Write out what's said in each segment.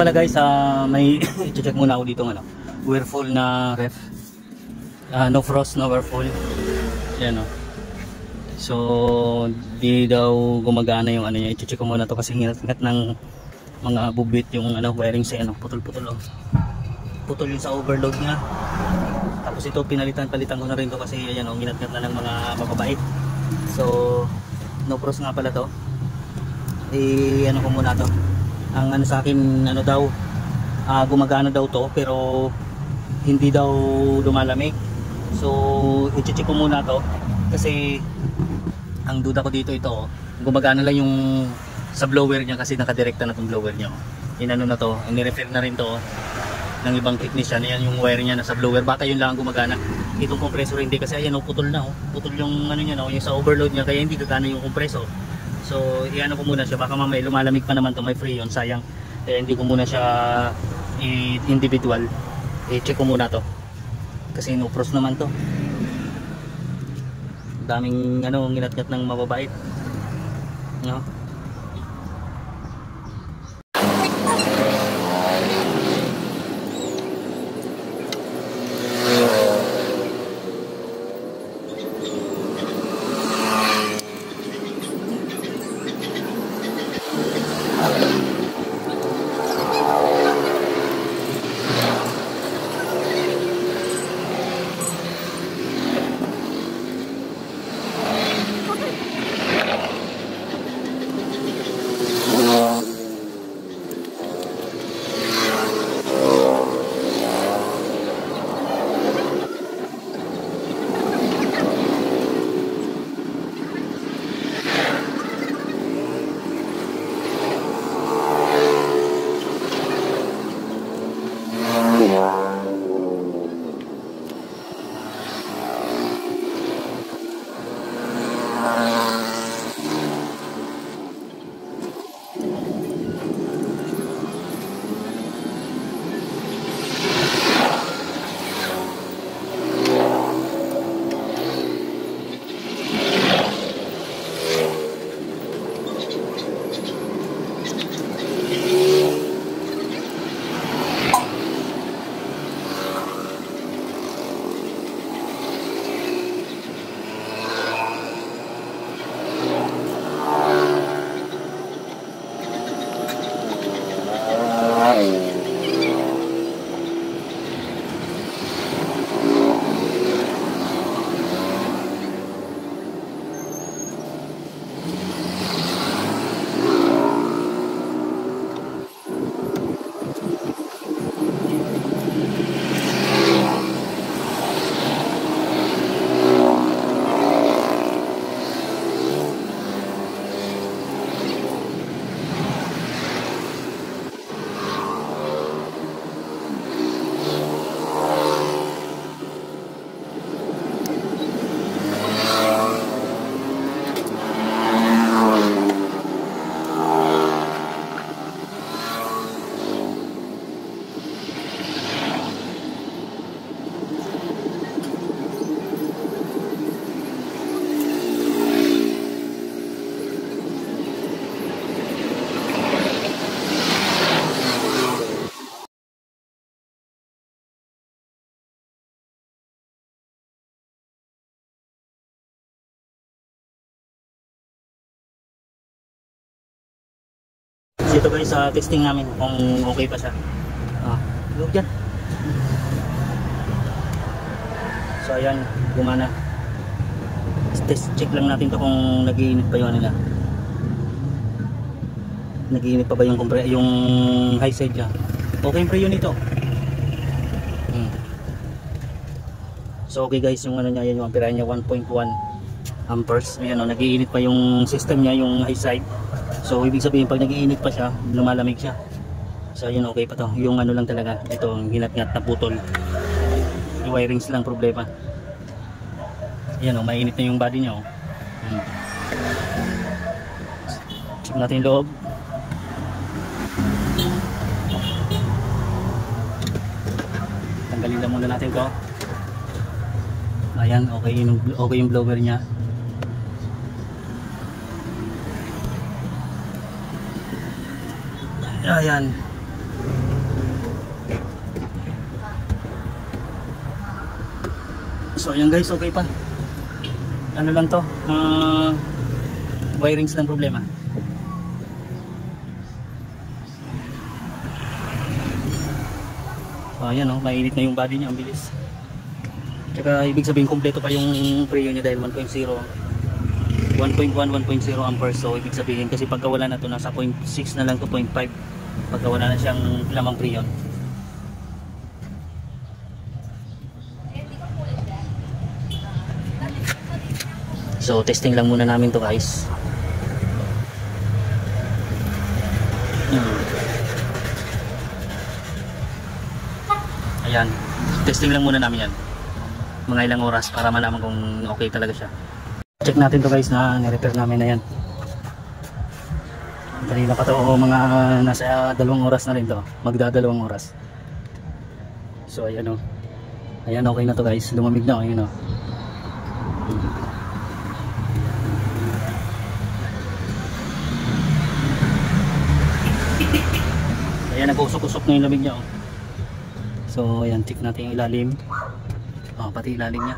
pala guys, may i-check muna ako dito ng ano, Whirlpool na ref. No frost, no Whirlpool. Yan o. So, di daw gumagana yung ano niya. I-check ko muna to kasi hingat ng mga bubit yung ano, wiring sa ano, putol-putol o. Putol yung sa overload niya. Tapos ito palitan ko na rin to kasi ayan o, ginat-gat na ng mga mababait. So, no frost nga pala to. Ano ko muna to. Ang ano sa akin, ano daw, gumagana daw to pero hindi daw lumalamig. So i-check ko muna to kasi ang duda ko dito ito, gumagana lang yung sa blower niya kasi nakadirekta na tong blower niya. Inano na to, ni-refer na rin to ng ibang technician. Yan yung wire niya na sa blower, baka yun lang gumagana. Itong compressor hindi kasi ayan o, putol na o. Putol yung ano niya no, yung sa overload niya kaya hindi gagana yung compressor. So iano ko muna siya, baka mamaya lumalamig pa naman to, may freon, sayang. Kaya hindi ko muna siya individual. I-check ko muna to. Kasi no frost naman to. Daming ano, ginat-gat ng mababait. No? Dito guys sa testing namin kung okay pa siya. Look dyan. So ayan, gumana. Test check lang natin to kung nag-iinit pa yung nila. Nag-iinit pa ba yung high side niya. Okay yung pre nito. So okay guys, yung ano niya, yan yung amperahe niya 1.1 amperes. Ayan o, nag-iinit pa yung system niya, yung high side. So ibig sabihin pag nag-iinit pa siya, lumalamig siya. So yun, okay pa to. Yung ano lang talaga, ito hinat-ngat na putol. Yung wirings lang problema. Ayan o, mainit na yung body niya o. Check natin yung loob. Tanggalin lang muna natin to. Ayan, okay yung blower niya. Ayan. So ayan guys, okay pa. Ano lang to, wirings lang problema. So ayan o, mainit na yung body niya, ang bilis. Tsaka ibig sabihin kompleto pa yung preo niya dahil 1.0 1.1, 1.0 amperes. So ibig sabihin kasi pagka wala na to, nasa 0.6 na lang to 0.5 pagka wala na siyang lamang preo. So testing lang muna namin to guys. Ayan, testing lang muna namin yan, mga ilang oras para malaman kung okay talaga siya. Check natin to guys na nirepair namin na yan. Kanina pa to, mga nasa 2 oras na rin to, magdadalawang oras. So ayan o, ayan, okay na to guys, lumamig na, ayun o. Ayan, nag-usok-usok na yung lamig niya oh. So ayan, check natin yung ilalim. Pati ilalim niya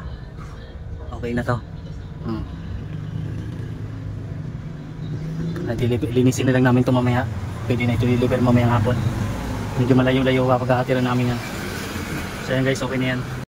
okay na to. Linisin na lang namin ito mamaya. Pwede na ito deliver mamayang hapon. Medyo malayo-layo kapag kakatira namin yan. So ayan guys, okay na yan.